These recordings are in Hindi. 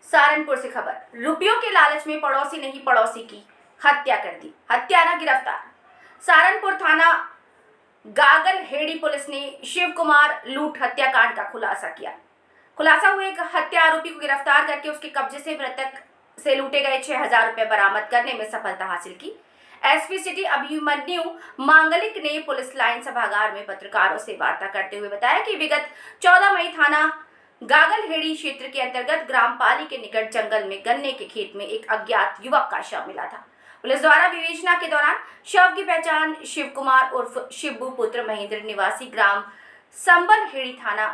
सहारनपुर से खबर। रुपयों के लालच में पड़ोसी ने ही पड़ोसी की हत्या कर दी। हत्यारा गिरफ्तार। सहारनपुर थाना गागलहेड़ी पुलिस ने शिव कुमार लूट हत्याकांड का खुलासा किया। खुलासा हुए एक हत्या आरोपी को गिरफ्तार करके उसके कब्जे से मृतक से लूटे गए 6,000 रुपए बरामद करने में सफलता हासिल की। एसपी सिटी अभिमन्यु मांगलिक ने पुलिस लाइन सभागार में पत्रकारों से वार्ता करते हुए बताया कि विगत 14 मई थाना गागलहेड़ी क्षेत्र के अंतर्गत ग्राम पाली के निकट जंगल में गन्ने के खेत में एक अज्ञात युवक का शव मिला था। पुलिस द्वारा विवेचना के दौरान शव की पहचान शिव कुमार उर्फ शिब्बू पुत्र महेंद्र निवासी ग्राम संबलहेड़ी थाना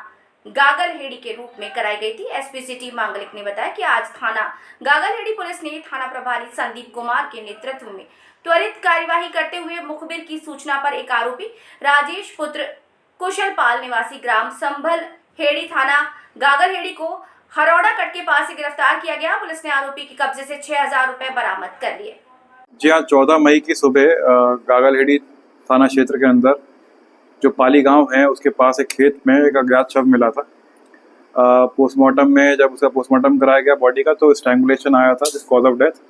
गागलहेड़ी के रूप में कराई गई थी। एसपी सिटी मांगलिक ने बताया कि आज थाना गागलहेड़ी पुलिस ने थाना प्रभारी संदीप कुमार के नेतृत्व में त्वरित कार्यवाही करते हुए मुखबिर की सूचना पर एक आरोपी राजेश पुत्र कुशल पाल निवासी ग्राम संबलहेड़ी थाना गागलहेड़ी को हरौड़ा कट के पास से गिरफ्तार किया गया। पुलिस ने आरोपी के कब्जे से 6,000 रुपए बरामद कर लिए। जी हाँ, 14 मई की सुबह गागलहेड़ी थाना क्षेत्र के अंदर जो पाली गांव है उसके पास एक खेत में एक अज्ञात शव मिला था। पोस्टमार्टम में जब उसका पोस्टमार्टम कराया गया बॉडी का तो स्ट्रैंगुलेशन आया था जिस कॉज ऑफ डेथ,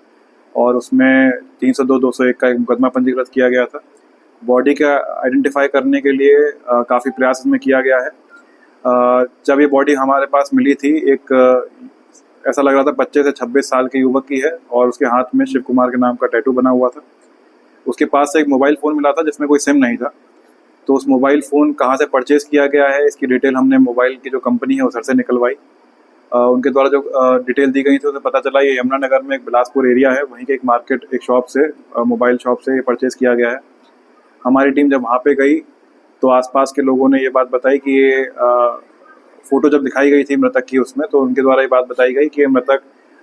और उसमें 302/201 का एक मुकदमा पंजीकृत किया गया था। बॉडी का आइडेंटिफाई करने के लिए काफ़ी प्रयास इसमें किया गया है। जब ये बॉडी हमारे पास मिली थी, एक ऐसा लग रहा था 25 से 26 साल के युवक की है और उसके हाथ में शिव कुमार के नाम का टैटू बना हुआ था। उसके पास से एक मोबाइल फ़ोन मिला था जिसमें कोई सिम नहीं था। तो उस मोबाइल फ़ोन कहाँ से परचेज़ किया गया है इसकी डिटेल हमने मोबाइल की जो कंपनी है उस से निकलवाई। उनके द्वारा जो डिटेल दी गई थी उसे पता चला ये यमुनानगर में एक बिलासपुर एरिया है, वहीं के एक मार्केट एक शॉप से मोबाइल शॉप से ये परचेज़ किया गया है। हमारी टीम जब वहाँ पे गई तो आसपास के लोगों ने ये बात बताई कि ये फ़ोटो जब दिखाई गई थी मृतक की उसमें, तो उनके द्वारा ये बात बताई गई कि ये मृतक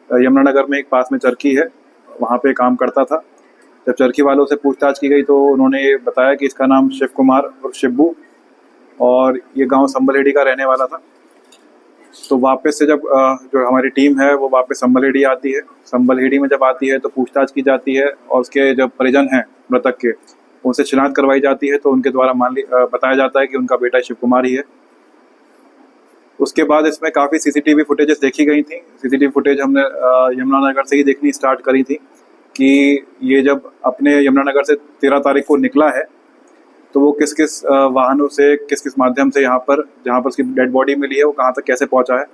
यमुनानगर में एक पास में चरखी है, वहाँ पे काम करता था। जब चरखी वालों से पूछताछ की गई तो उन्होंने ये बताया कि इसका नाम शिव कुमार और शिब्बू और ये गांव संबलहेड़ी का रहने वाला था। तो वापस से जब जो हमारी टीम है वो वापस संबलहेड़ी आती है। संबलहेड़ी में जब आती है तो पूछताछ की जाती है और उसके जब परिजन हैं मृतक के उनसे शिनाख्त करवाई जाती है, तो उनके द्वारा बताया जाता है कि उनका बेटा शिव कुमार ही है। उसके बाद इसमें काफ़ी सीसीटीवी फुटेजेस देखी गई थी। सीसीटीवी फुटेज हमने यमुनानगर से ही देखनी स्टार्ट करी थी कि ये जब अपने यमुनानगर से 13 तारीख को निकला है तो वो किस किस वाहनों से किस किस माध्यम से यहाँ पर जहाँ पर उसकी डेड बॉडी मिली है वो कहाँ तक कैसे पहुँचा है।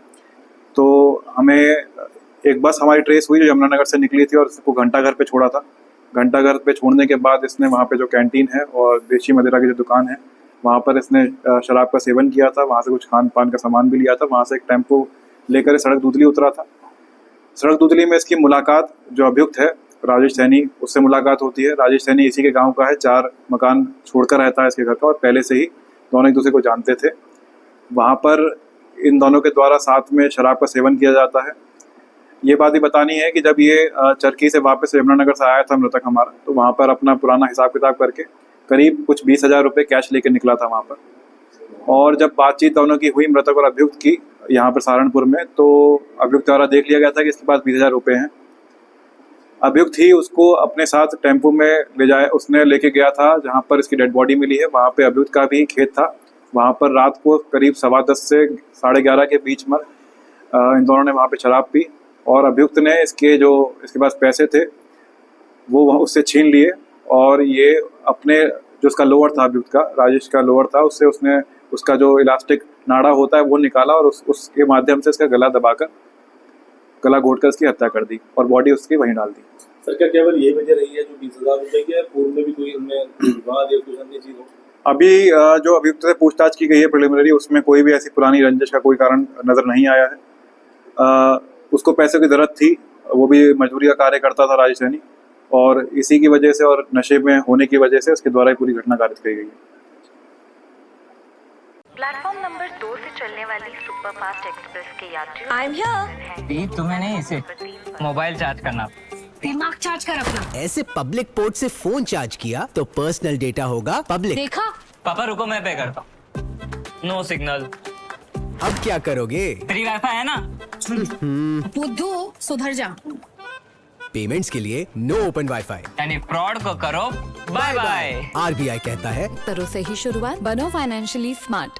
तो हमें एक बस हमारी ट्रेस हुई जो यमुनानगर से निकली थी और उसको घंटाघर पे छोड़ा था। घंटाघर पे छोड़ने के बाद इसने वहाँ पे जो कैंटीन है और देशी मदिरा की जो दुकान है वहाँ पर इसने शराब का सेवन किया था। वहाँ से कुछ खान पान का सामान भी लिया था। वहाँ से एक टेम्पो लेकर सड़क दूधली उतरा था। सड़क दूधली में इसकी मुलाकात जो अभियुक्त है राजेश सैनी, उससे मुलाकात होती है। राजेश सैनी इसी के गांव का है, 4 मकान छोड़कर रहता है इसके घर का और पहले से ही दोनों एक दूसरे को जानते थे। वहाँ पर इन दोनों के द्वारा साथ में शराब का सेवन किया जाता है। ये बात भी बतानी है कि जब ये चरखी से वापस यमुनानगर से आया था मृतक हमारा, तो वहाँ पर अपना पुराना हिसाब किताब करके करीब कुछ 20,000 रुपये कैश लेकर निकला था वहाँ पर। और जब बातचीत दोनों की हुई मृतक और अभियुक्त की यहाँ पर सहारनपुर में, तो अभियुक्त द्वारा देख लिया गया था कि इसके पास 20,000 रुपये हैं। अभियुक्त ही उसको अपने साथ टेम्पो में उसने लेके गया था जहाँ पर इसकी डेड बॉडी मिली है। वहाँ पे अभियुक्त का भी खेत था। वहाँ पर रात को करीब 10:15 से 11:30 के बीच में इन दोनों ने वहाँ पे शराब पी और अभियुक्त ने इसके पास पैसे थे वो उससे छीन लिए और ये अपने जो उसका लोअर था अभियुक्त का, राजेश का लोअर था, उसने उसका जो इलास्टिक नाड़ा होता है वो निकाला और उसके माध्यम से इसका गला दबाकर गला घोटकर इसकी हत्या कर दी और बॉडी उसकी वहीं डाल दी। सर, क्या केवल यही वजह रही है जो 20,000 रुपए की है? पूर्व में भी कोई इनमें विवाद या कुछ अन्य चीज हो? अभी जो अभियुक्त से पूछताछ की गई है प्रिलिमिनरी, उसमें कोई भी ऐसी पुरानी रंजिश का कोई कारण नजर नहीं आया है। उसको पैसे की जरूरत थी, वो भी मजदूरी का कार्य करता था राजेश सैनी, और इसी की वजह से और नशे में होने की वजह से उसके द्वारा पूरी घटना कारित की गई है। प्लेटफॉर्म नंबर 2 से चलने वाली सुपरफास्ट एक्सप्रेस के यात्रियों आई एम हियर। तुम्हें नहीं, इसे मोबाइल चार्ज करना। दिमाग चार्ज कर अपना। ऐसे पब्लिक पोर्ट से फोन चार्ज किया तो पर्सनल डेटा होगा पब्लिक। देखा? पापा रुको, मैं पे करता हूँ। No signal. अब क्या करोगे? फ्री वाईफाई है ना? बुद्धू सुधर जा। पेमेंट्स के लिए नो ओपन वाईफाई, यानी फ्रॉड को करो बाय बाय। आरबीआई कहता है करो सही शुरुआत, बनो फाइनेंशियली स्मार्ट।